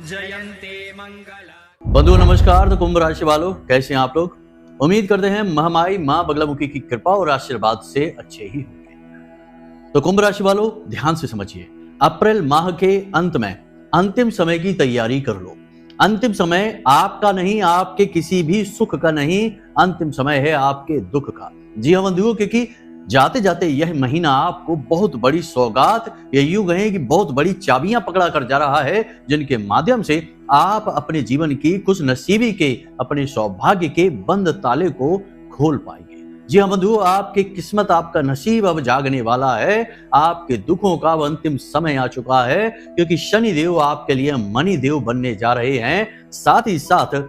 जयन्ते मंगला। बंधु नमस्कार। तो कुंभ राशि वालों, कैसे हैं आप लोग? उम्मीद करते हैं महामाई मां बगलामुखी की कृपा और आशीर्वाद से अच्छे ही होंगे। तो कुंभ राशि वालों, ध्यान से समझिए, अप्रैल माह के अंत में अंतिम समय की तैयारी कर लो। अंतिम समय आपका नहीं, आपके किसी भी सुख का नहीं, अंतिम समय है आपके दुख का। जी हाँ बंधुओं, क्योंकि जाते जाते यह महीना आपको बहुत बड़ी सौगात, या यूं कहें कि बहुत बड़ी चाबियां पकड़ा कर जा रहा है, जिनके माध्यम से आप अपने जीवन की खुश नसीबी के, अपने सौभाग्य के बंद ताले को खोल पाएंगे। जी हाँ बंधुओं, आपकी किस्मत, आपका नसीब अब जागने वाला है। आपके दुखों का अब अंतिम समय आ चुका है, क्योंकि शनि देव आपके लिए मणि देव बनने जा रहे हैं। साथ ही साथ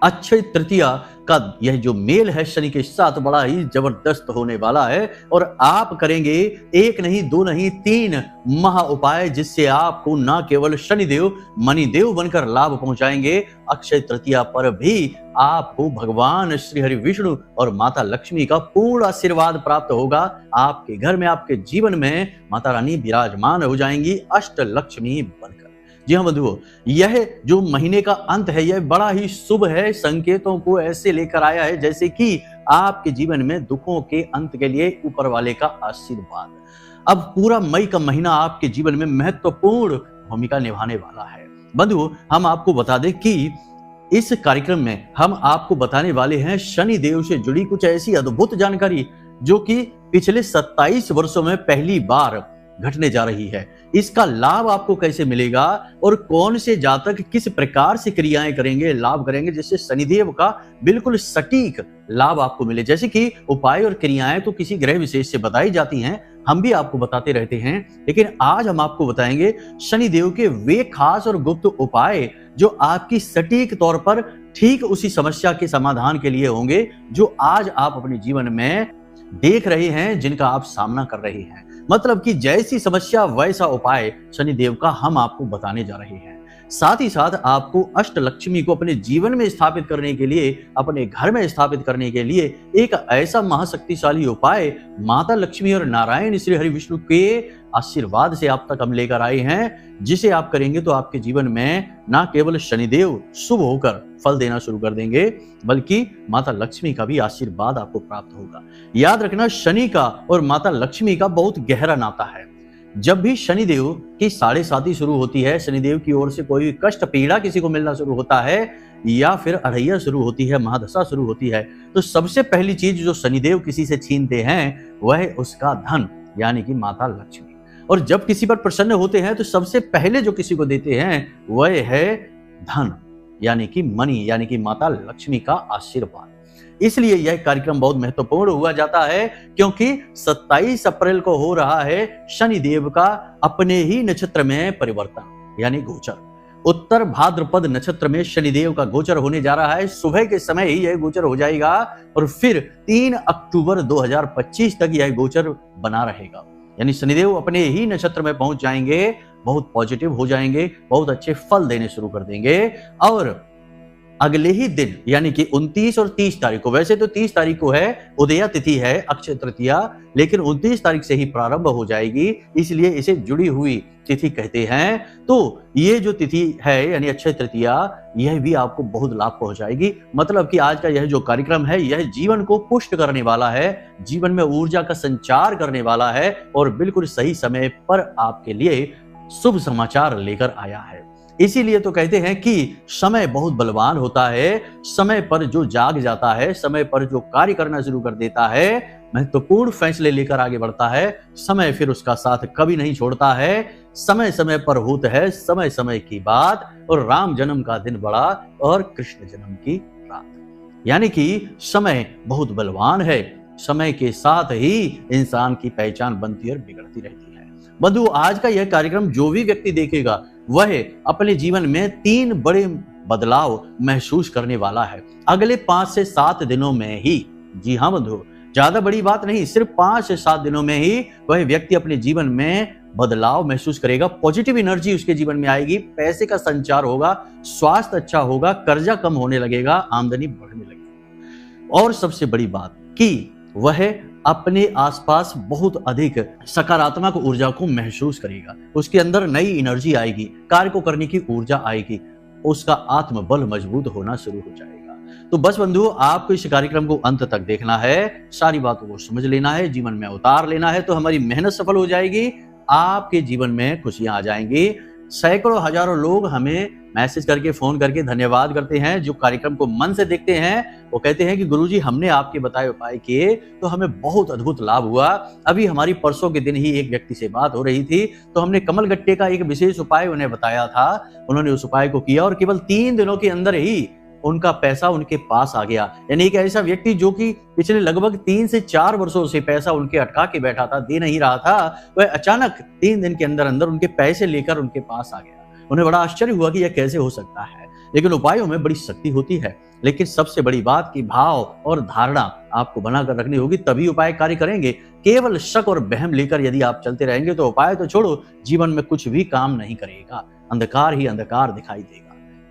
अक्षय तृतीया का यह जो मेल है शनि के साथ बड़ा ही जबरदस्त होने वाला है, और आप करेंगे एक नहीं, दो नहीं, 3 महा उपाय, जिससे आपको न केवल शनिदेव मणिदेव बनकर लाभ पहुंचाएंगे, अक्षय तृतीया पर भी आपको भगवान श्री हरि विष्णु और माता लक्ष्मी का पूर्ण आशीर्वाद प्राप्त होगा। आपके घर में, आपके जीवन में माता रानी विराजमान हो जाएंगी, अष्ट लक्ष्मी बनकर। जी हाँ बंधुओं, यह जो महीने का अंत है यह बड़ा ही शुभ है। संकेतों को ऐसे लेकर आया है जैसे कि आपके जीवन में दुखों के अंत के लिए ऊपर वाले का आशीर्वाद। अब पूरा मई का महीना आपके जीवन में महत्वपूर्ण भूमिका निभाने वाला है। बंधुओं, हम आपको बता दें कि इस कार्यक्रम में हम आपको बताने वाले हैं शनि देव से जुड़ी कुछ ऐसी अद्भुत जानकारी, जो कि पिछले 27 वर्षों में पहली बार घटने जा रही है। इसका लाभ आपको कैसे मिलेगा और कौन से जातक किस प्रकार से क्रियाएं करेंगे, लाभ करेंगे, जिससे शनिदेव का बिल्कुल सटीक लाभ आपको मिले। जैसे कि उपाय और क्रियाएं तो किसी ग्रह विशेष से बताई जाती हैं, हम भी आपको बताते रहते हैं, लेकिन आज हम आपको बताएंगे शनिदेव के वे खास और गुप्त उपाय जो आपकी सटीक तौर पर ठीक उसी समस्या के समाधान के लिए होंगे जो आज आप अपने जीवन में देख रहे हैं, जिनका आप सामना कर रहे हैं। मतलब कि जैसी समस्या वैसा उपाय शनिदेव का हम आपको बताने जा रहे हैं। साथ ही साथ आपको अष्ट लक्ष्मी को अपने जीवन में स्थापित करने के लिए, अपने घर में स्थापित करने के लिए एक ऐसा महाशक्तिशाली उपाय माता लक्ष्मी और नारायण श्री हरि विष्णु के आशीर्वाद से आप तक हम लेकर आए हैं, जिसे आप करेंगे तो आपके जीवन में ना केवल शनिदेव शुभ होकर फल देना शुरू कर देंगे, बल्कि माता लक्ष्मी का भी आशीर्वाद आपको प्राप्त होगा। याद रखना, शनि का और माता लक्ष्मी का बहुत गहरा नाता है। जब भी शनिदेव की 7.5 शुरू होती है, शनिदेव की ओर से कोई कष्ट पीड़ा किसी को मिलना शुरू होता है, या फिर अढ़ैया शुरू होती है, महादशा शुरू होती है, तो सबसे पहली चीज जो शनिदेव किसी से छीनते हैं वह उसका धन, यानी कि माता लक्ष्मी। और जब किसी पर प्रसन्न होते हैं तो सबसे पहले जो किसी को देते हैं वह है धन, यानी कि मणि, यानी कि माता लक्ष्मी का आशीर्वाद। इसलिए यह कार्यक्रम बहुत महत्वपूर्ण हुआ जाता है, क्योंकि 27 अप्रैल को हो रहा है शनिदेव का अपने ही नक्षत्र में परिवर्तन, यानी गोचर। उत्तर भाद्रपद नक्षत्र में शनिदेव का गोचर होने जा रहा है। सुबह के समय ही यह गोचर हो जाएगा, और फिर 3 अक्टूबर 2025 तक यह गोचर बना रहेगा। यानी शनिदेव अपने ही नक्षत्र में पहुंच जाएंगे, बहुत पॉजिटिव हो जाएंगे, बहुत अच्छे फल देने शुरू कर देंगे। और अगले ही दिन यानी कि 29 और 30 तारीख को, वैसे तो 30 तारीख को है उदया तिथि है, अक्षय तृतीया, लेकिन 29 तारीख से ही प्रारंभ हो जाएगी, इसलिए इसे जुड़ी हुई तिथि कहते हैं। तो ये जो तिथि है यानी अक्षय तृतीया, यह भी आपको बहुत लाभ पहुंचाएगी। मतलब कि आज का यह जो कार्यक्रम है यह जीवन को पुष्ट करने वाला है, जीवन में ऊर्जा का संचार करने वाला है, और बिल्कुल सही समय पर आपके लिए शुभ समाचार लेकर आया है। इसीलिए तो कहते हैं कि समय बहुत बलवान होता है। समय पर जो जाग जाता है, समय पर जो कार्य करना शुरू कर देता है, महत्वपूर्ण फैसले लेकर आगे बढ़ता है, समय फिर उसका साथ कभी नहीं छोड़ता है। समय समय पर होता है समय समय की बात, और राम जन्म का दिन बड़ा और कृष्ण जन्म की रात। यानी कि समय बहुत बलवान है, समय के साथ ही इंसान की पहचान बनती और बिगड़ती रहती है। बंधु, आज का यह कार्यक्रम जो भी व्यक्ति देखेगा वह अपने जीवन में 3 बड़े बदलाव महसूस करने वाला है अगले 5 से 7 दिनों में ही। जी हाँ बंधु, ज्यादा बड़ी बात नहीं, सिर्फ 5 से 7 दिनों में ही वह व्यक्ति अपने जीवन में बदलाव महसूस करेगा। पॉजिटिव एनर्जी उसके जीवन में आएगी, पैसे का संचार होगा, स्वास्थ्य अच्छा होगा, कर्जा कम होने लगेगा, आमदनी बढ़ने लगेगी। और सबसे बड़ी बात कि वह अपने आसपास बहुत अधिक सकारात्मक ऊर्जा को महसूस करेगा, उसके अंदर नई एनर्जी आएगी, कार्य को करने की ऊर्जा आएगी। उसका आत्मबल मजबूत होना शुरू हो जाएगा। तो बस बंधु, आपको इस कार्यक्रम को अंत तक देखना है, सारी बातों को समझ लेना है, जीवन में उतार लेना है, तो हमारी मेहनत सफल हो जाएगी, आपके जीवन में खुशियां आ जाएंगी। सैकड़ों हजारों लोग हमें मैसेज करके, फोन करके धन्यवाद करते हैं, जो कार्यक्रम को मन से देखते हैं। वो कहते हैं कि गुरुजी, हमने आपके बताए उपाय किए तो हमें बहुत अद्भुत लाभ हुआ। अभी हमारी परसों के दिन ही एक व्यक्ति से बात हो रही थी, तो हमने कमल गट्टे का एक विशेष उपाय उन्हें बताया था, उन्होंने उस उपाय को किया और केवल 3 दिनों के अंदर ही उनका पैसा उनके पास आ गया। यानी एक ऐसा व्यक्ति जो कि पिछले लगभग 3 से 4 वर्षों से पैसा उनके अटका के बैठा था, दे नहीं रहा था, वह अचानक 3 दिन के अंदर अंदर उनके पैसे लेकर उनके पास आ गया। उन्हें बड़ा आश्चर्य हुआ कि यह कैसे हो सकता है। लेकिन उपायों में बड़ी शक्ति होती है, लेकिन सबसे बड़ी बात कि भाव और धारणा आपको बनाकर रखनी होगी, तभी उपाय कार्य करेंगे। केवल शक और वहम लेकर यदि आप चलते रहेंगे तो उपाय तो छोड़ो, जीवन में कुछ भी काम नहीं करेगा, अंधकार ही अंधकार दिखाई देगा।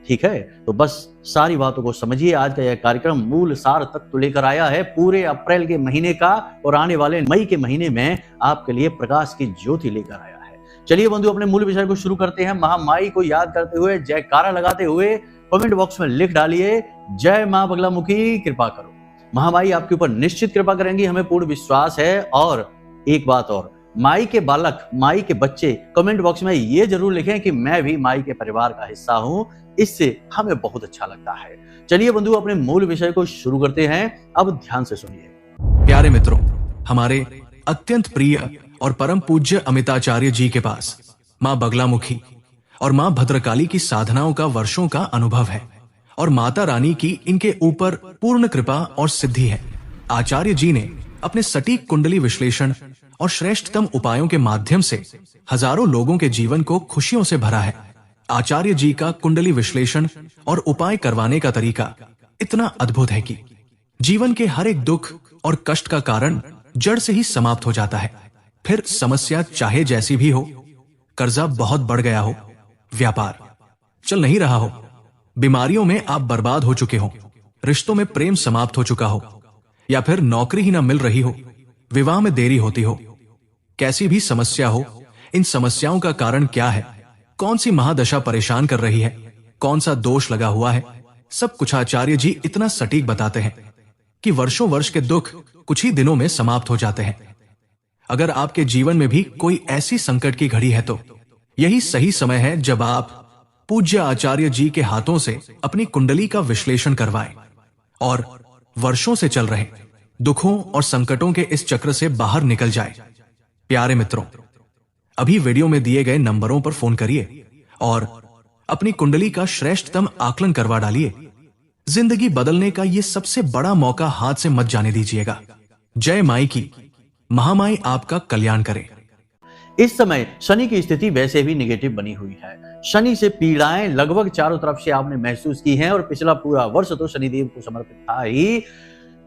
ठीक है, तो बस सारी बातों को समझिए। आज का यह कार्यक्रम मूल सार तत्व लेकर आया है पूरे अप्रैल के महीने का, और आने वाले मई के महीने में आपके लिए प्रकाश की ज्योति लेकर आया है। चलिए बंधु, अपने मूल विषय को शुरू करते हैं। महामाई को याद करते हुए, जयकारा लगाते हुए कमेंट बॉक्स में लिख डालिए, जय मां बगलामुखी कृपा करो। महामाई आपके ऊपर निश्चित कृपा करेंगी, हमें पूर्ण विश्वास है। और एक बात और, माई के बालक, माई के बच्चे कमेंट बॉक्स में ये जरूर लिखें कि मैं भी माई के परिवार का हिस्सा हूं, इससे हमें बहुत अच्छा लगता है। चलिए बंधु, अपने मूल विषय को शुरू करते हैं। अब ध्यान से सुनिए। प्यारे मित्रों, हमारे अत्यंत प्रिय और परम पूज्य अमिताचार्य जी के पास मां बगलामुखी और मां भद्रकाली की साधनाओं का वर्षों का अनुभव है, और माता रानी की इनके ऊपर पूर्ण कृपा और सिद्धि है। आचार्य जी ने अपने सटीक कुंडली विश्लेषण और श्रेष्ठतम उपायों के माध्यम से हजारों लोगों के जीवन को खुशियों से भरा है। आचार्य जी का कुंडली विश्लेषण और उपाय करवाने का तरीका इतना अद्भुत है कि जीवन के हर एक दुख और कष्ट का कारण जड़ से ही समाप्त हो जाता है। फिर समस्या चाहे जैसी भी हो, कर्जा बहुत बढ़ गया हो, व्यापार चल नहीं रहा हो, बीमारियों में आप बर्बाद हो चुके हो, रिश्तों में प्रेम समाप्त हो चुका हो, या फिर नौकरी ही ना मिल रही हो, विवाह में देरी होती हो, कैसी भी समस्या हो, इन समस्याओं का कारण क्या है, कौन सी महादशा परेशान कर रही है, कौन सा दोष लगा हुआ है, सब कुछ आचार्य जी इतना सटीक बताते हैं कि वर्षों वर्ष के दुख कुछ ही दिनों में समाप्त हो जाते हैं। अगर आपके जीवन में भी कोई ऐसी संकट की घड़ी है तो यही सही समय है जब आप पूज्य आचार्य जी के हाथों से अपनी कुंडली का विश्लेषण करवाएं और वर्षों से चल रहे दुखों और संकटों के इस चक्र से बाहर निकल जाए। प्यारे मित्रों, अभी वीडियो में दिए गए नंबरों पर फोन करिए और अपनी कुंडली का श्रेष्ठतम आकलन करवा डालिए। जिंदगी बदलने का ये सबसे बड़ा मौका हाथ से मत जाने दीजिएगा। जय माई की, महामाई आपका कल्याण करे। इस समय शनि की स्थिति वैसे भी नेगेटिव बनी हुई है। शनि से पीड़ाएं लगभग चारों तरफ से आपने महसूस की हैं, और पिछला पूरा वर्ष तो शनिदेव को समर्पित था ही।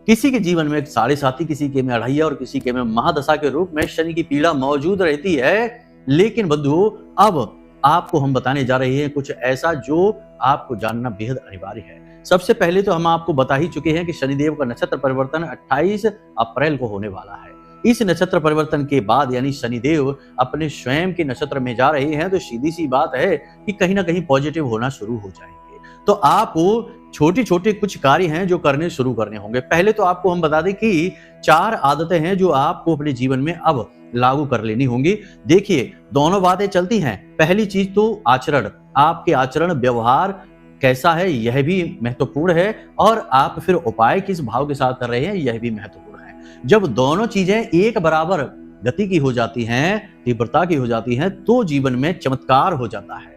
किसी के जीवन में 7.5, किसी के में 2.5 और किसी के में महादशा के रूप में शनि की पीड़ा मौजूद रहती है। लेकिन बंधु, अब आपको हम बताने जा रहे हैं कुछ ऐसा जो आपको जानना बेहद अनिवार्य है। सबसे पहले तो हम आपको बता ही चुके हैं कि शनिदेव का नक्षत्र परिवर्तन 28 अप्रैल को होने वाला है। इस नक्षत्र परिवर्तन के बाद यानी शनिदेव अपने स्वयं के नक्षत्र में जा रहे हैं, तो सीधी सी बात है कि कहीं ना कहीं पॉजिटिव होना शुरू हो जाएंगे। तो आपको छोटे छोटे कुछ कार्य हैं जो करने शुरू करने होंगे। पहले तो आपको हम बता दें कि 4 आदतें हैं जो आपको अपने जीवन में अब लागू कर लेनी होंगी। देखिए, दोनों बातें चलती हैं। पहली चीज तो आचरण, आपके आचरण व्यवहार कैसा है यह भी महत्वपूर्ण है, और आप फिर उपाय किस भाव के साथ कर रहे हैं यह भी महत्वपूर्ण है। जब दोनों चीजें एक बराबर गति की हो जाती हैं, तीव्रता की हो जाती हैं, तो जीवन में चमत्कार हो जाता है।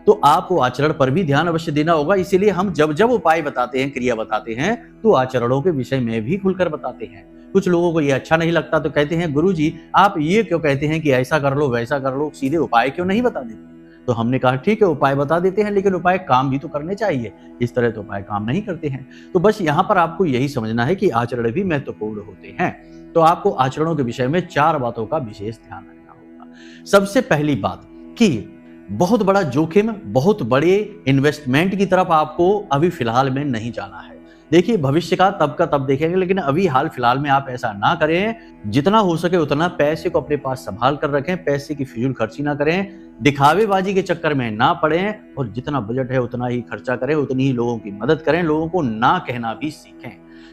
तो आपको आचरण पर भी ध्यान अवश्य देना होगा। इसीलिए हम जब जब उपाय बताते हैं, क्रिया बताते हैं, तो आचरणों के विषय में भी खुलकर बताते हैं। कुछ लोगों को ये अच्छा नहीं लगता तो कहते हैं, गुरुजी आप ये क्यों कहते हैं कि ऐसा कर लो वैसा कर लो, सीधे उपाय क्यों नहीं बता देते? तो हमने कहा ठीक है, उपाय बता देते हैं, लेकिन उपाय काम भी तो करने चाहिए। इस तरह तो उपाय काम नहीं करते हैं। तो बस यहाँ पर आपको यही समझना है कि आचरण भी महत्वपूर्ण होते हैं। तो आपको आचरणों के विषय में 4 बातों का विशेष ध्यान रखना होगा। सबसे पहली बात कि बहुत बड़ा जोखिम, बहुत बड़े इन्वेस्टमेंट की तरफ आपको अभी फिलहाल में नहीं जाना है। देखिए भविष्य का तब देखेंगे, लेकिन अभी हाल फिलहाल में आप ऐसा ना करें। जितना हो सके उतना पैसे को अपने पास संभाल कर रखें, पैसे की फिजूल खर्ची ना करें, दिखावेबाजी के चक्कर में ना पड़ें और जितना बजट है उतना ही खर्चा करें, उतनी ही लोगों की मदद करें, लोगों को ना कहना भी सीखें।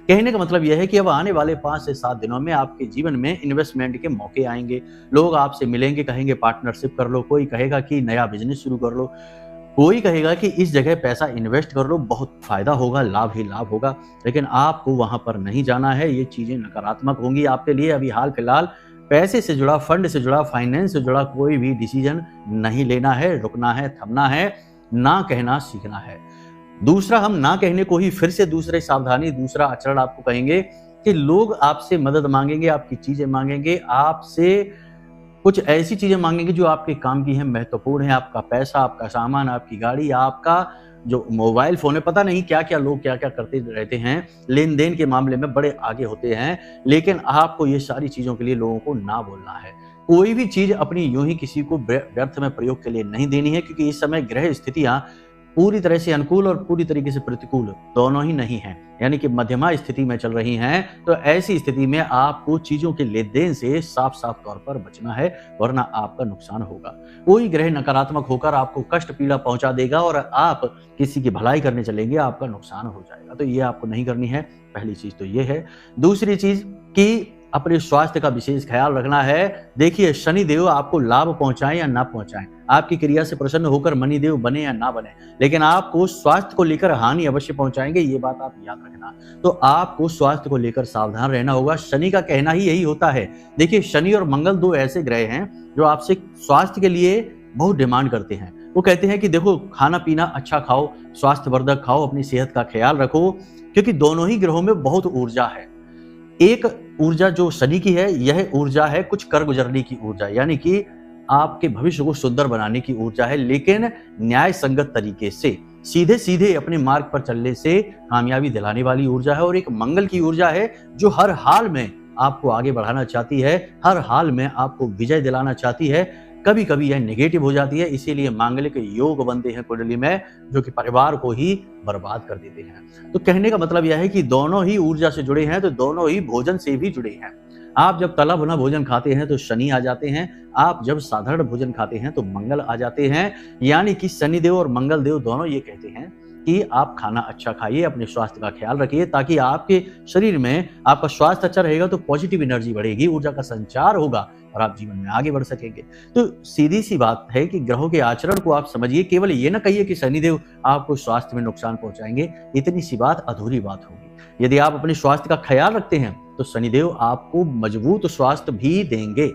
कहने का मतलब यह है कि अब आने वाले 5 से 7 दिनों में आपके जीवन में इन्वेस्टमेंट के मौके आएंगे। लोग आपसे मिलेंगे, कहेंगे पार्टनरशिप कर लो, कोई कहेगा कि नया बिजनेस शुरू कर लो, कोई कहेगा कि इस जगह पैसा इन्वेस्ट कर लो, बहुत फायदा होगा, लाभ ही लाभ होगा। लेकिन आपको वहां पर नहीं जाना है, ये चीजें नकारात्मक होंगी आपके लिए। अभी हाल फिलहाल पैसे से जुड़ा, फंड से जुड़ा, फाइनेंस से जुड़ा कोई भी डिसीजन नहीं लेना है, रुकना है, थमना है, ना कहना सीखना है। दूसरा, हम ना कहने को ही फिर से दूसरा आचरण आपको कहेंगे कि लोग आपसे मदद मांगेंगे, आपकी चीजें मांगेंगे, आपसे कुछ ऐसी चीजें मांगेंगे जो आपके काम की हैं, महत्वपूर्ण है। आपका पैसा, आपका सामान, आपकी गाड़ी, आपका जो मोबाइल फोन है, पता नहीं क्या क्या लोग क्या क्या करते रहते हैं, लेन देन के मामले में बड़े आगे होते हैं। लेकिन आपको ये सारी चीजों के लिए लोगों को ना बोलना है। कोई भी चीज अपनी यूं ही किसी को व्यर्थ में प्रयोग के लिए नहीं देनी है, क्योंकि इस समय ग्रह स्थितियां पूरी तरह से अनुकूल और पूरी तरीके से प्रतिकूल दोनों ही नहीं हैं, यानी कि मध्यमा स्थिति में चल रही हैं। तो ऐसी स्थिति में आपको चीजों के लेन देन से साफ साफ तौर पर बचना है, वरना आपका नुकसान होगा। कोई ग्रह नकारात्मक होकर आपको कष्ट पीड़ा पहुंचा देगा और आप किसी की भलाई करने चलेंगे, आपका नुकसान हो जाएगा। तो ये आपको नहीं करनी है, पहली चीज तो ये है। दूसरी चीज कि अपने स्वास्थ्य का विशेष ख्याल रखना है। देखिए शनि देव आपको लाभ पहुंचाएं या ना पहुंचाएं, आपकी क्रिया से प्रसन्न होकर मनी देव बने या ना बने, लेकिन आपको स्वास्थ्य को लेकर हानि अवश्य पहुंचाएंगे, ये बात आप याद रखना। तो आपको स्वास्थ्य को लेकर सावधान रहना होगा। शनि का कहना ही यही होता है। देखिए शनि और मंगल 2 ऐसे ग्रह हैं जो आपसे स्वास्थ्य के लिए बहुत डिमांड करते हैं। वो कहते हैं कि देखो खाना पीना अच्छा खाओ, स्वास्थ्यवर्धक खाओ, अपनी सेहत का ख्याल रखो, क्योंकि दोनों ही ग्रहों में बहुत ऊर्जा है। एक ऊर्जा जो शनि की है, यह ऊर्जा है कुछ कर गुजरने की ऊर्जा, यानी कि आपके भविष्य को सुंदर बनाने की ऊर्जा है, लेकिन न्याय संगत तरीके से सीधे सीधे अपने मार्ग पर चलने से कामयाबी दिलाने वाली ऊर्जा है। और एक मंगल की ऊर्जा है जो हर हाल में आपको आगे बढ़ाना चाहती है, हर हाल में आपको विजय दिलाना चाहती है। कभी कभी यह नेगेटिव हो जाती है, इसीलिए मांगलिक योग बनते हैं कुंडली में, जो कि परिवार को ही बर्बाद कर देते हैं। तो कहने का मतलब यह है कि दोनों ही ऊर्जा से जुड़े हैं, तो दोनों ही भोजन से भी जुड़े हैं। आप जब तला भुना भोजन खाते हैं तो शनि आ जाते हैं, आप जब साधारण भोजन खाते हैं तो मंगल आ जाते हैं। यानी कि शनि देव और मंगल देव दोनों ये कहते हैं कि आप खाना अच्छा खाइए, अपने स्वास्थ्य का ख्याल रखिए, ताकि आपके शरीर में आपका स्वास्थ्य अच्छा रहेगा तो पॉजिटिव एनर्जी बढ़ेगी, ऊर्जा का संचार होगा और आप जीवन में आगे बढ़ सकेंगे। तो सीधी सी बात है कि ग्रहों के आचरण को आप समझिए, केवल ये ना कहिए कि शनिदेव आपको स्वास्थ्य में नुकसान पहुंचाएंगे, इतनी सी बात अधूरी बात होगी। यदि आप अपने स्वास्थ्य का ख्याल रखते हैं तो शनिदेव आपको मजबूत स्वास्थ्य भी देंगे।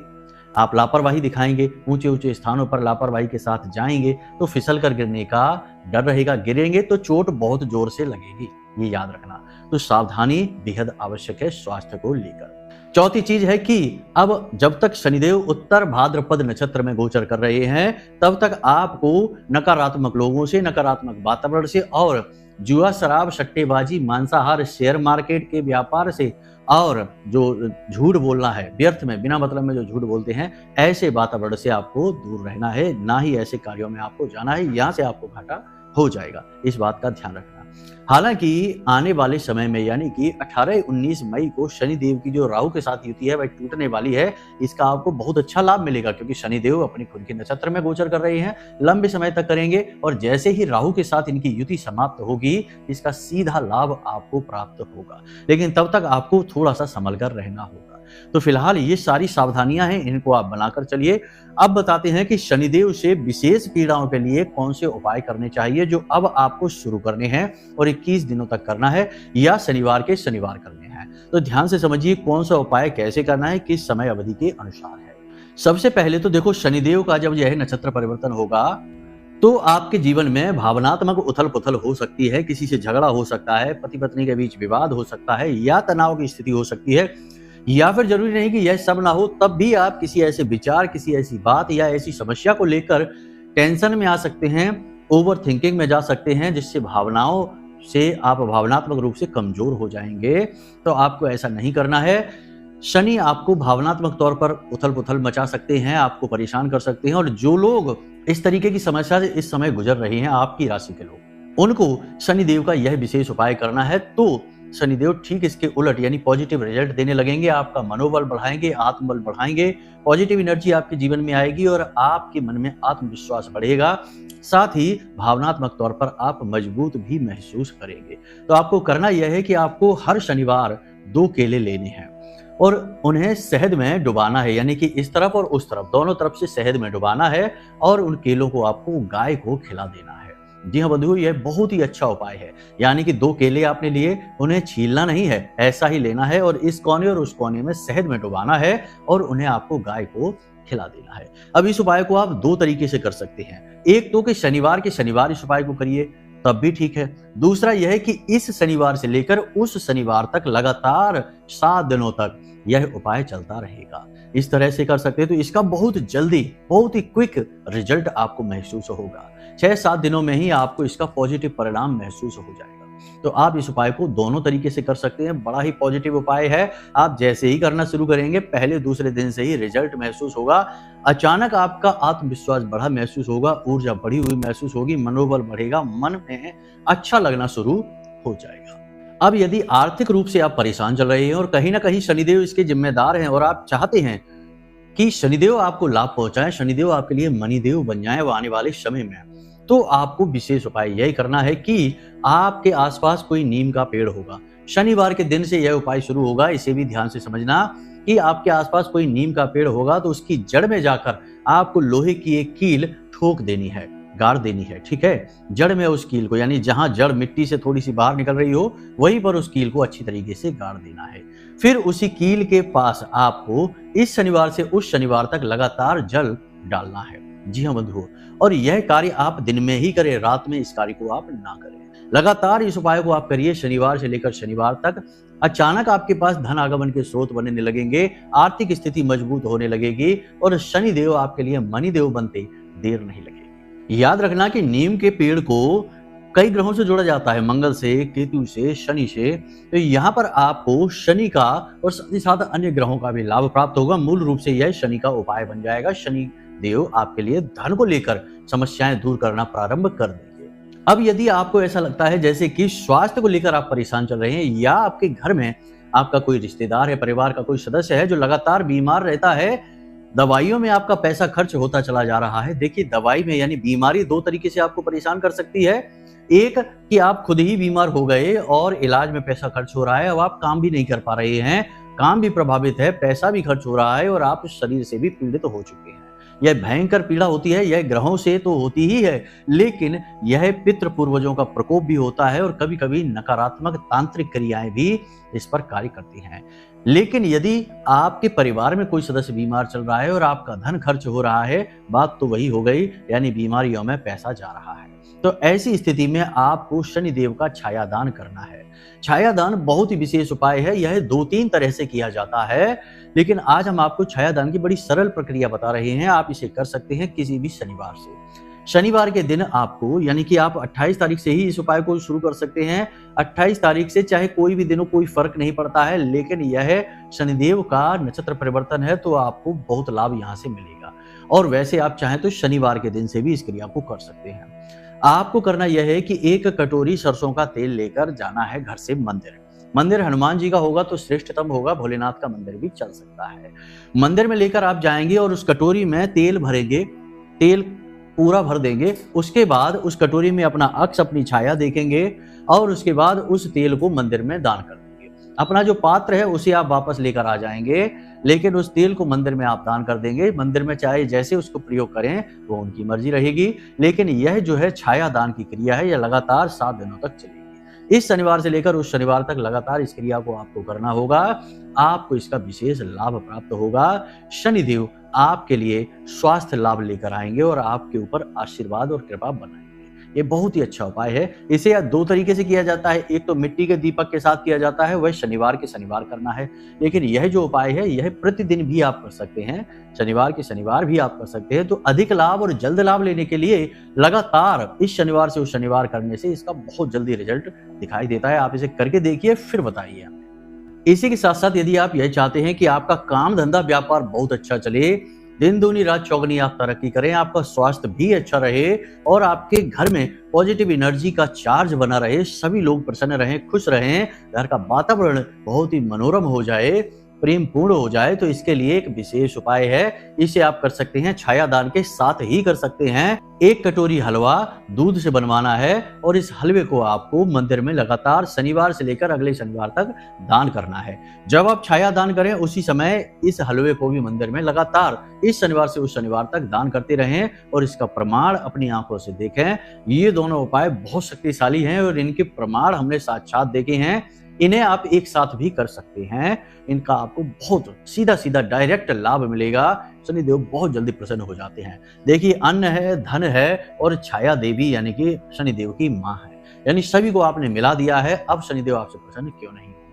आप लापरवाही दिखाएंगे, ऊंचे ऊंचे स्थानों पर लापरवाही के साथ जाएंगे तो फिसल कर गिरने का डर रहेगा, गिरेंगे तो चोट बहुत जोर से लगेगी, ये याद रखना। तो सावधानी बेहद आवश्यक है स्वास्थ्य को लेकर। चौथी चीज है कि अब जब तक शनिदेव उत्तर भाद्रपद नक्षत्र में गोचर कर रहे हैं, तब तक आपको नकारात्मक लोगों से, नकारात्मक वातावरण से और जुआ, शराब, सट्टेबाजी, मांसाहार, शेयर मार्केट के व्यापार से और जो झूठ बोलना है, व्यर्थ में बिना मतलब में जो झूठ बोलते हैं, ऐसे वातावरण से आपको दूर रहना है, ना ही ऐसे कार्यों में आपको जाना है, यहाँ से आपको घाटा हो जाएगा। इस बात का ध्यान रखना। हालांकि आने वाले समय में यानी कि 18-19 मई को शनिदेव की जो राहु के साथ युति है वह टूटने वाली है। इसका आपको बहुत अच्छा लाभ मिलेगा, क्योंकि शनिदेव अपनी खुद के नक्षत्र में गोचर कर रहे हैं, लंबे समय तक करेंगे, और जैसे ही राहु के साथ इनकी युति समाप्त होगी, इसका सीधा लाभ आपको प्राप्त होगा। लेकिन तब तक आपको थोड़ा सा संभल कर रहना होगा। तो फिलहाल ये सारी सावधानियां हैं, इनको आप बनाकर चलिए। अब बताते हैं कि शनिदेव से विशेष पीड़ाओं के लिए कौन से उपाय करने चाहिए, जो अब आपको शुरू करने हैं और 21 दिनों तक करना है, या शनिवार के शनिवार करने हैं। तो ध्यान से समझिए कौन सा उपाय कैसे करना है, किस समय अवधि के अनुसार है। सबसे पहले तो देखो, शनिदेव का जब यह नक्षत्र परिवर्तन होगा तो आपके जीवन में भावनात्मक उथल पुथल हो सकती है, किसी से झगड़ा हो सकता है, पति पत्नी के बीच विवाद हो सकता है, या तनाव की स्थिति हो सकती है, या फिर जरूरी नहीं कि यह सब ना हो, तब भी आप किसी ऐसे विचार, किसी ऐसी बात या ऐसी समस्या को लेकर टेंशन में आ सकते हैं, ओवर थिंकिंग में जा सकते हैं, जिससे भावनाओं से आप भावनात्मक रूप से कमजोर हो जाएंगे। तो आपको ऐसा नहीं करना है। शनि आपको भावनात्मक तौर पर उथल पुथल मचा सकते हैं, आपको परेशान कर सकते हैं। और जो लोग इस तरीके की समस्या से इस समय गुजर रहे हैं, आपकी राशि के लोग, उनको शनिदेव का यह विशेष उपाय करना है तो शनिदेव ठीक इसके उलट यानी पॉजिटिव रिजल्ट देने लगेंगे, आपका मनोबल बढ़ाएंगे, आत्मबल बढ़ाएंगे, पॉजिटिव एनर्जी आपके जीवन में आएगी और आपके मन में आत्मविश्वास बढ़ेगा। साथ ही भावनात्मक तौर पर आप मजबूत भी महसूस करेंगे। तो आपको करना यह है कि आपको हर शनिवार 2 केले लेने हैं और उन्हें शहद में डुबाना है, यानी कि इस तरफ और उस तरफ दोनों तरफ से शहद में डुबाना है और उन केलों को आपको गाय को खिला देना है। जी हाँ बंधुओं, यह बहुत ही अच्छा उपाय है। यानी कि 2 केले आपने लिए, उन्हें छीलना नहीं है, ऐसा ही लेना है और इस कोने और उस कोने में शहद में डुबाना है और उन्हें आपको गाय को खिला देना है। अब इस उपाय को आप 2 तरीके से कर सकते हैं। एक तो कि शनिवार के शनिवार इस उपाय को करिए, तब भी ठीक है। दूसरा यह है कि इस शनिवार से लेकर उस शनिवार तक लगातार 7 दिनों तक यह उपाय चलता रहेगा। इस तरह से कर सकते हैं तो इसका बहुत जल्दी, बहुत ही क्विक रिजल्ट आपको महसूस होगा। 6-7 दिनों में ही आपको इसका पॉजिटिव परिणाम महसूस हो जाएगा। तो आप इस उपाय को दोनों तरीके से कर सकते हैं। बड़ा ही पॉजिटिव उपाय है। आप जैसे ही करना शुरू करेंगे, पहले दूसरे दिन से ही रिजल्ट महसूस होगा। अचानक आपका आत्मविश्वास बढ़ा महसूस होगा, ऊर्जा बढ़ी हुई महसूस होगी, मनोबल बढ़ेगा, मन में अच्छा लगना शुरू हो जाएगा। अब यदि आर्थिक रूप से आप परेशान चल रहे हैं और कहीं ना कहीं शनिदेव इसके जिम्मेदार हैं और आप चाहते हैं कि शनिदेव आपको लाभ पहुंचाए, शनिदेव आपके लिए मणिदेव बन जाए वो आने वाले समय में, तो आपको विशेष उपाय यही करना है कि आपके आसपास कोई नीम का पेड़ होगा। शनिवार के दिन से यह उपाय शुरू होगा। इसे भी ध्यान से समझना कि आपके आसपास कोई नीम का पेड़ होगा तो उसकी जड़ में जाकर आपको लोहे की एक कील ठोक देनी है, गाड़ देनी है। ठीक है, जड़ में उस कील को, यानी जहां जड़ मिट्टी से थोड़ी सी बाहर निकल रही हो वहीं पर उस कील को अच्छी तरीके से गाड़ देना है। फिर उसी कील के पास आपको इस शनिवार से उस शनिवार तक लगातार जल डालना है। जी हाँ बंधुओं, और यह कार्य आप दिन में ही करें, रात में इस कार्य को आप ना करें। लगातार इस उपाय को आप करिए शनिवार से लेकर शनिवार तक। अचानक आपके पास धन आगमन के स्रोत बनने लगेंगे, आर्थिक स्थिति मजबूत होने लगेगी और शनिदेव आपके लिए मणिदेव बनते देर नहीं लगेगी। याद रखना कि नीम के पेड़ को कई ग्रहों से जोड़ा जाता है, मंगल से, केतु से, शनि से। तो यहाँ पर आपको शनि का और साथ ही साथ अन्य ग्रहों का भी लाभ प्राप्त होगा। मूल रूप से यह शनि का उपाय बन जाएगा। शनि देव आपके लिए धन को लेकर समस्याएं दूर करना प्रारंभ कर देंगे। अब यदि आपको ऐसा लगता है जैसे कि स्वास्थ्य को लेकर आप परेशान चल रहे हैं या आपके घर में आपका कोई रिश्तेदार है, परिवार का कोई सदस्य है जो लगातार बीमार रहता है, दवाइयों में आपका पैसा खर्च होता चला जा रहा है। देखिए, दवाई में यानी बीमारी 2 तरीके से आपको परेशान कर सकती है। एक कि आप खुद ही बीमार हो गए और इलाज में पैसा खर्च हो रहा है, अब आप काम भी नहीं कर पा रहे हैं, काम भी प्रभावित है, पैसा भी खर्च हो रहा है और आप शरीर से भी पीड़ित हो चुके हैं। यह भयंकर पीड़ा होती है, यह ग्रहों से तो होती ही है, लेकिन यह पितृ पूर्वजों का प्रकोप भी होता है और कभी कभी नकारात्मक तांत्रिक क्रियाएं भी इस पर कार्य करती हैं। लेकिन यदि आपके परिवार में कोई सदस्य बीमार चल रहा है और आपका धन खर्च हो रहा है, बात तो वही हो गई, यानी बीमारियों में पैसा जा रहा है। तो ऐसी स्थिति में आपको शनिदेव का छायादान करना है। छायादान बहुत ही विशेष उपाय है। यह 2-3 तरह से किया जाता है, लेकिन आज हम आपको छायादान की बड़ी सरल प्रक्रिया बता रहे हैं। आप इसे कर सकते हैं किसी भी शनिवार से। शनिवार के दिन आपको, यानी कि आप 28 तारीख से ही इस उपाय को शुरू कर सकते हैं। 28 तारीख से चाहे कोई भी दिन हो, कोई फर्क नहीं पड़ता है, लेकिन यह शनिदेव का नक्षत्र परिवर्तन है तो आपको बहुत लाभ यहाँ से मिलेगा। और वैसे आप चाहें तो शनिवार के दिन से भी इस क्रिया को कर सकते हैं। आपको करना यह है कि 1 कटोरी सरसों का तेल लेकर जाना है घर से मंदिर। मंदिर हनुमान जी का होगा तो श्रेष्ठतम होगा, भोलेनाथ का मंदिर भी चल सकता है। मंदिर में लेकर आप जाएंगे और उस कटोरी में तेल भरेंगे, तेल पूरा भर देंगे। उसके बाद उस कटोरी में अपना अक्ष, अपनी छाया देखेंगे और उसके बाद उस तेल को मंदिर में दान कर देंगे। अपना जो पात्र है उसे आप वापस लेकर आ जाएंगे, लेकिन उस तेल को मंदिर में आप दान कर देंगे। मंदिर में चाहे जैसे उसको प्रयोग करें वो उनकी मर्जी रहेगी, लेकिन यह जो है छाया दान की क्रिया है, यह लगातार 7 दिनों तक चलेगी। इस शनिवार से लेकर उस शनिवार तक लगातार इस क्रिया को आपको करना होगा। आपको इसका विशेष लाभ प्राप्त होगा। शनिदेव आपके लिए स्वास्थ्य लाभ लेकर आएंगे और आपके ऊपर आशीर्वाद और कृपा बनाएंगे। ये बहुत ही अच्छा उपाय है। इसे 2 तरीके से किया जाता है। एक तो मिट्टी के दीपक के साथ किया जाता है, वह शनिवार के शनिवार करना है, लेकिन यह जो उपाय है यह प्रतिदिन भी आप कर सकते हैं, शनिवार के शनिवार भी आप कर सकते हैं। तो अधिक लाभ और जल्द लाभ लेने के लिए लगातार इस शनिवार से उस शनिवार करने से इसका बहुत जल्दी रिजल्ट दिखाई देता है। आप इसे करके देखिए, फिर बताइए। इसी के साथ साथ यदि आप यह चाहते हैं कि आपका काम धंधा व्यापार बहुत अच्छा चले, दिन दूनी रात चौगनी आप तरक्की करें, आपका स्वास्थ्य भी अच्छा रहे और आपके घर में पॉजिटिव एनर्जी का चार्ज बना रहे, सभी लोग प्रसन्न रहें, खुश रहें, घर का वातावरण बहुत ही मनोरम हो जाए, प्रेम पूर्ण हो जाए। तो इसके लिए एक विशेष उपाय है, इसे आप कर सकते हैं छाया दान के साथ ही कर सकते हैं। 1 कटोरी हलवा दूध से बनवाना है और इस हलवे को आपको मंदिर में लगातार शनिवार से लेकर अगले शनिवार तक दान करना है। जब आप छाया दान करें उसी समय इस हलवे को भी मंदिर में लगातार इस शनिवार से उस शनिवार तक दान करते रहें और इसका प्रमाण अपनी आंखों से देखें। ये दोनों उपाय बहुत शक्तिशाली हैं और इनके प्रमाण हमने साक्षात देखे हैं। इन्हें आप एक साथ भी कर सकते हैं, इनका आपको बहुत सीधा सीधा डायरेक्ट लाभ मिलेगा। शनिदेव बहुत जल्दी प्रसन्न हो जाते हैं। देखिए, अन्न है, धन है और छाया देवी यानी कि शनिदेव की माँ है, यानी सभी को आपने मिला दिया है। अब शनिदेव आपसे प्रसन्न क्यों नहीं होंगे?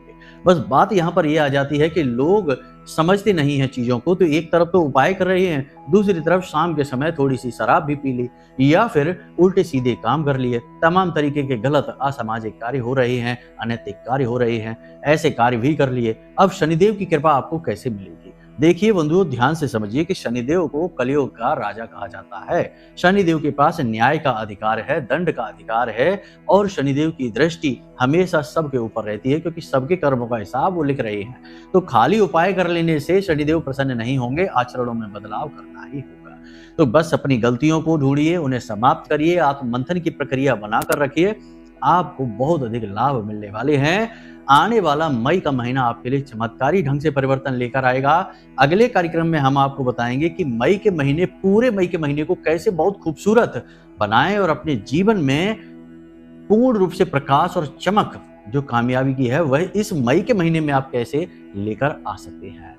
बस बात यहाँ पर यह आ जाती है कि लोग समझते नहीं हैं चीजों को, तो एक तरफ तो उपाय कर रहे हैं, दूसरी तरफ शाम के समय थोड़ी सी शराब भी पी ली या फिर उल्टे सीधे काम कर लिए। तमाम तरीके के गलत असामाजिक कार्य हो रहे हैं, अनैतिक कार्य हो रहे हैं, ऐसे कार्य भी कर लिए। अब शनिदेव की कृपा आपको कैसे मिलेगी? देखिए बंधुओं, ध्यान से समझिए कि शनिदेव को कलियुग का राजा कहा जाता है। शनिदेव के पास न्याय का अधिकार है, दंड का अधिकार है और शनिदेव की दृष्टि हमेशा सबके ऊपर रहती है, क्योंकि सबके कर्मों का हिसाब वो लिख रहे हैं। तो खाली उपाय कर लेने से शनिदेव प्रसन्न नहीं होंगे, आचरणों में बदलाव करना ही होगा। तो बस अपनी गलतियों को ढूंढिए, उन्हें समाप्त करिए, आत्ममंथन की प्रक्रिया बनाकर रखिए, आपको बहुत अधिक लाभ मिलने वाले हैं। आने वाला मई का महीना आपके लिए चमत्कारी ढंग से परिवर्तन लेकर आएगा। अगले कार्यक्रम में हम आपको बताएंगे कि मई के महीने, पूरे मई के महीने को कैसे बहुत खूबसूरत बनाएं और अपने जीवन में पूर्ण रूप से प्रकाश और चमक जो कामयाबी की है वह इस मई के महीने में आप कैसे लेकर आ सकते हैं।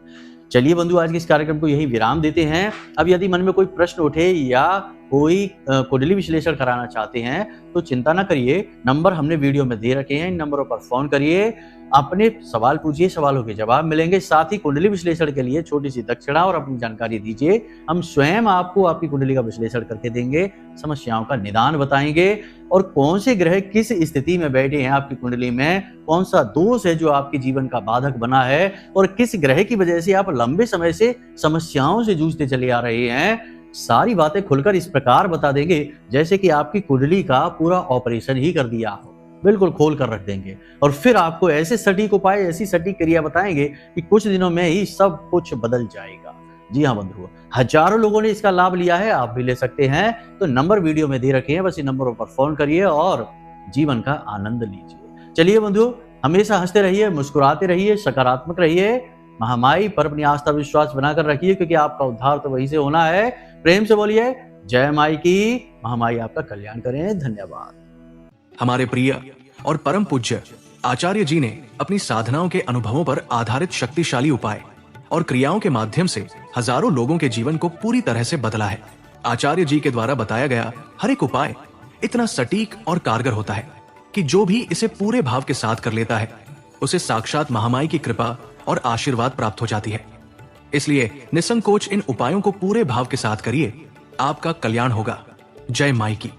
चलिए बंधु, आज के इस कार्यक्रम को यही विराम देते हैं। अब यदि मन में कोई प्रश्न उठे या कोई कुंडली विश्लेषण कराना चाहते हैं तो चिंता न करिए, नंबर हमने वीडियो में दे रखे हैं, इन नंबरों पर फोन करिए, अपने सवाल पूछिए, सवालों के जवाब मिलेंगे। साथ ही कुंडली विश्लेषण के लिए छोटी सी दक्षिणा और अपनी जानकारी दीजिए, हम स्वयं आपको आपकी कुंडली का विश्लेषण करके देंगे, समस्याओं का निदान बताएंगे और कौन से ग्रह किस स्थिति में बैठे हैं आपकी कुंडली में, कौन सा दोष है जो आपके जीवन का बाधक बना है और किस ग्रह की वजह से आप लंबे समय से समस्याओं से जूझते चले आ रहे हैं, सारी बातें खुलकर इस प्रकार बता देंगे जैसे कि आपकी कुंडली का पूरा ऑपरेशन ही कर दिया हो। बिल्कुल खोल कर रख देंगे और फिर आपको ऐसे सटीक उपाय, ऐसी सटीक क्रिया बताएंगे कि कुछ दिनों में ही सब कुछ बदल जाएगा। जी हाँ बंधुओं, हजारों लोगों ने इसका लाभ लिया है, आप भी ले सकते हैं। तो नंबर वीडियो में दे रखे हैं, बस इन नंबरों पर फोन करिए और जीवन का आनंद लीजिए। चलिए बंधुओं, हमेशा हंसते रहिए, मुस्कुराते रहिए, सकारात्मक रहिए, महामाई पर अपनी आस्था विश्वास बनाकर रखिए, क्योंकि आपका उद्धार तो वहीं से होना है। प्रेम से बोलिए जय माई की, महामाई आपका कल्याण करें। धन्यवाद। हमारे प्रिय और परम पूज्य आचार्य जी ने अपनी साधनाओं के अनुभवों पर आधारित शक्तिशाली उपाय और क्रियाओं के माध्यम से हजारों लोगों के जीवन को पूरी तरह से बदला है। आचार्य जी के द्वारा बताया गया हर एक उपाय इतना सटीक और कारगर होता है कि जो भी इसे पूरे भाव के साथ कर लेता है उसे साक्षात महामाई की कृपा और आशीर्वाद प्राप्त हो जाती है। इसलिए निसंकोच इन उपायों को पूरे भाव के साथ करिए, आपका कल्याण होगा। जय माई की।